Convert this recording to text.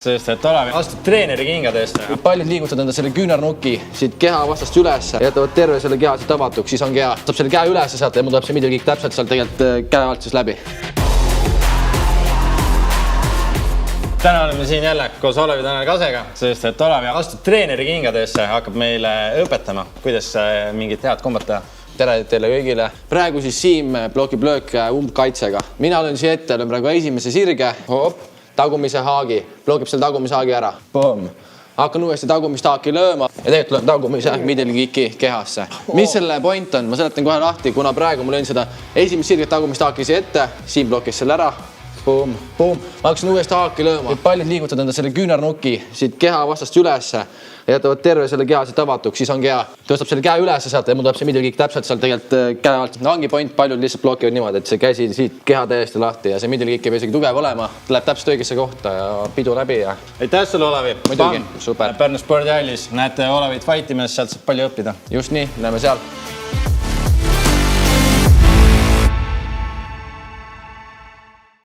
Sest et Olav astub treeneri kingadesse. Paljud liigutavad enda selle küünarnuki siit keha vastast üles ja jätavad terve selle keha siit avatuks, siis ongi hea. Saab selle käe üles sealt ja mul tuleb see midagi täpselt seal tegelikult käe alt siis läbi. Täna oleme siin jälle koos Olavi Tanel Kasega, sest et Olav astub treeneri kingadesse, hakkab meile õpetama, kuidas mingit head kombot teha. Tere teile kõigile. Praegu siis Siim blokib lööke umbkaitsega. Mina olen siia ette, olen praegu esimese sirge. Hop. Tagumise haagi, blokib selle tagumise haagi ära. Boom. Hakkan uuesti tagumist haaki lööma ja tegelikult löön tagumise middle kicki kehasse. Mis selle point on? Ma seletan kohe lahti, kuna praegu ma löön seda esimest sirget tagumist haaki siia ette, Siim blokis selle ära. Boom, boom. Ma hakkasin uuesti haaki lööma. Paljud liigutavad enda selle küünarnuki siit keha vastast üles ja jätavad terve selle keha siit avatuks, siis ongi hea. Tõstab selle käe üles sealt ja mul tuleb see middle kick täpselt seal tegelikult käe alt. Ongi point, paljud lihtsalt blokivad niimoodi, et see käsi siit keha täiesti lahti ja see middle kick ei pea isegi tugev olema. Läheb täpselt õigesse kohta ja pidu läbi ja... Aitäh sulle, Olavi! Muidugi, super. Pärnu spordihallis näete Olavit fightimas, sealt saab palju õppida. Just nii, näeme seal.